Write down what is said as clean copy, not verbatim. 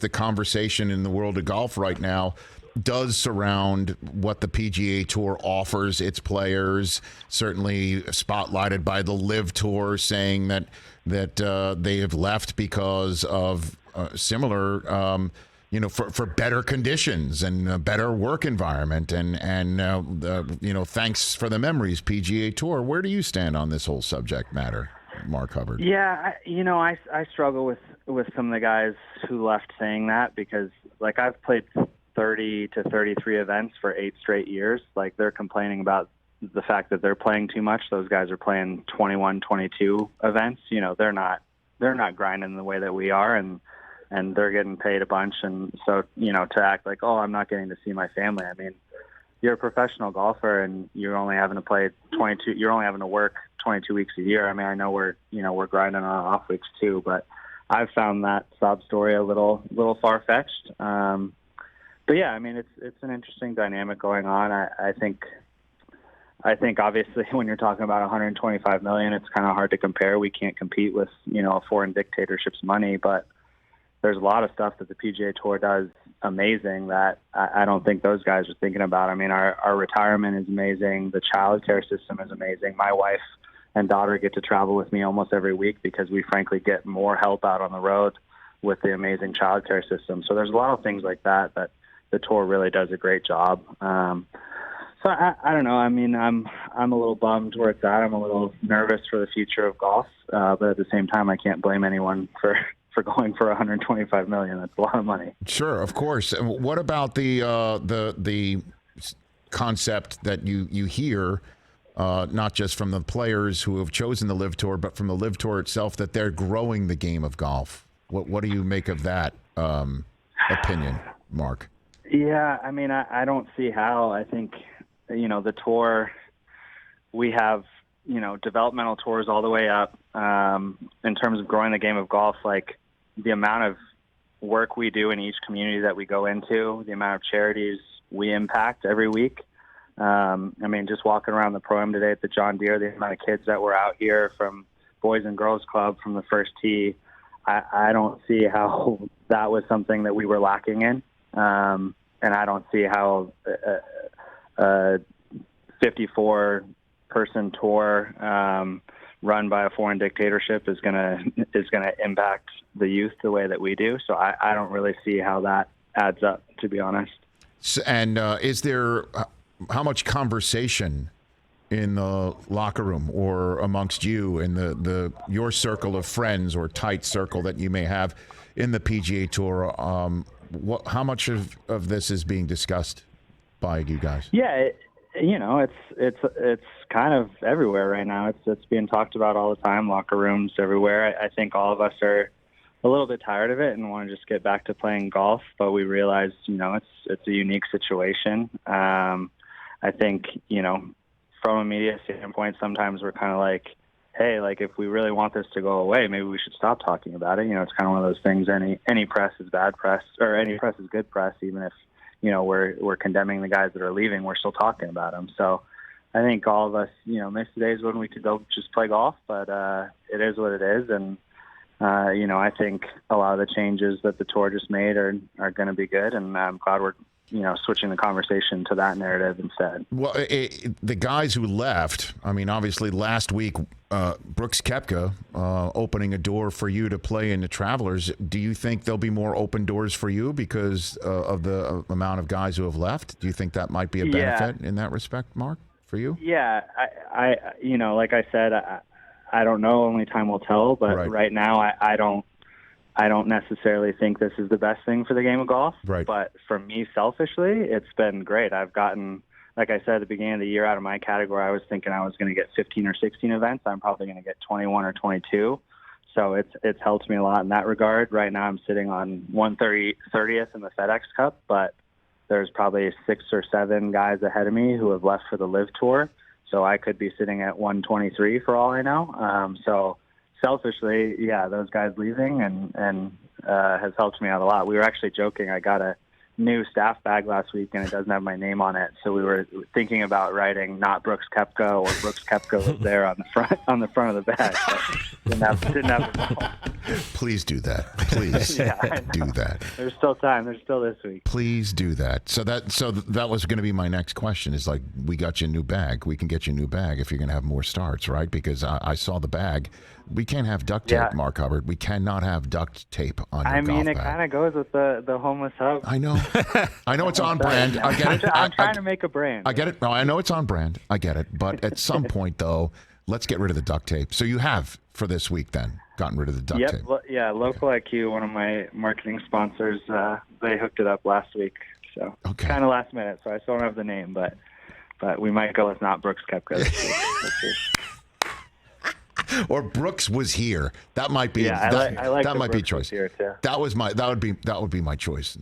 the conversation in the world of golf right now does surround what the PGA Tour offers its players, certainly spotlighted by the LIV Tour saying that they have left because of similar, for better conditions and a better work environment. And thanks for the memories, PGA Tour. Where do you stand on this whole subject matter, Mark Hubbard? Yeah, I struggle with some of the guys who left saying that because, like, I've played 30 to 33 events for 8 straight years. Like, they're complaining about the fact that they're playing too much. Those guys are playing 21, 22 events. They're not grinding the way that we are, and they're getting paid a bunch. And so, to act like, oh, I'm not getting to see my family. I mean, you're a professional golfer and you're only having to play 22. You're only having to work 22 weeks a year. I mean, I know we're grinding on off weeks too, but I've found that sob story a little far-fetched. But yeah, I mean, it's an interesting dynamic going on. I think obviously when you're talking about 125 million, it's kind of hard to compare. We can't compete with, a foreign dictatorship's money, but there's a lot of stuff that the PGA Tour does amazing that I don't think those guys are thinking about. I mean, our retirement is amazing. The child care system is amazing. My wife and daughter get to travel with me almost every week because we frankly get more help out on the road with the amazing child care system. So there's a lot of things like that the tour really does a great job. So I don't know. I mean, I'm a little bummed where it's at. I'm a little nervous for the future of golf, but at the same time, I can't blame anyone for going for 125 million. That's a lot of money. Sure, of course. What about the concept that you hear, not just from the players who have chosen the LIV Tour, but from the LIV Tour itself, that they're growing the game of golf? What do you make of that opinion, Mark? Yeah, I mean, I don't see how. I think, the tour, we have, developmental tours all the way up. In terms of growing the game of golf, like the amount of work we do in each community that we go into, the amount of charities we impact every week. I mean, just walking around the Pro-Am today at the John Deere, the amount of kids that were out here from Boys and Girls Club from the first tee, I don't see how that was something that we were lacking in. And I don't see how a 54-person tour run by a foreign dictatorship is gonna impact the youth the way that we do. So I don't really see how that adds up, to be honest. And is there how much conversation in the locker room or amongst you and your circle of friends or tight circle that you may have in the PGA Tour? How much of this is being discussed by you guys? Yeah, it's kind of everywhere right now. It's being talked about all the time, locker rooms everywhere. I think all of us are a little bit tired of it and want to just get back to playing golf, but we realize, it's a unique situation. I think, from a media standpoint, sometimes we're kind of like, hey, like if we really want this to go away, maybe we should stop talking about it. It's kind of one of those things. Any press is bad press, or any press is good press. Even if we're condemning the guys that are leaving, we're still talking about them. So I think all of us miss the days when we could go just play golf, but it is what it is. And I think a lot of the changes that the tour just made are going to be good, and I'm glad we're switching the conversation to that narrative instead. Well, the guys who left, I mean, obviously last week, Brooks Koepka opening a door for you to play in the Travelers. Do you think there'll be more open doors for you because of the amount of guys who have left? Do you think that might be a benefit in that respect, Mark, for you? Yeah, I like I said, I don't know. Only time will tell. But right now, I don't necessarily think this is the best thing for the game of golf. Right. But for me, selfishly, it's been great. I've gotten, like I said, at the beginning of the year, out of my category, I was thinking I was going to get 15 or 16 events. I'm probably going to get 21 or 22. So it's helped me a lot in that regard. Right now, I'm sitting on 130th in the FedEx Cup, but there's probably 6 or 7 guys ahead of me who have left for the LIV Tour. So I could be sitting at 123 for all I know. So selfishly, yeah, those guys leaving and has helped me out a lot. We were actually joking. I got a new staff bag last week, and it doesn't have my name on it. So we were thinking about writing "Not Brooks Koepka" or "Brooks Koepka was there" on the front of the bag. But didn't have the ball. Please do that. Please do that. There's still time. There's still this week. Please do that. So that was going to be my next question. Is like, we got you a new bag. We can get you a new bag if you're going to have more starts, right? Because I saw the bag. We can't have duct tape, Mark Hubbard. We cannot have duct tape on your golf bag. I mean, it kind of goes with the homeless hub. I know. I know it's on brand. I get it. I'm trying to make a brand. I get it. No, I know it's on brand. I get it. But at some point, though, let's get rid of the duct tape. So you have, for this week, then, gotten rid of the duct tape. Yeah, Local IQ, one of my marketing sponsors, they hooked it up last week. So kind of last minute, so I still don't have the name, but we might go with Not Brooks Koepka this week. Let's see. Or Brooks was here. That might be. I like that might Brooks be choice. here too. That would be my choice.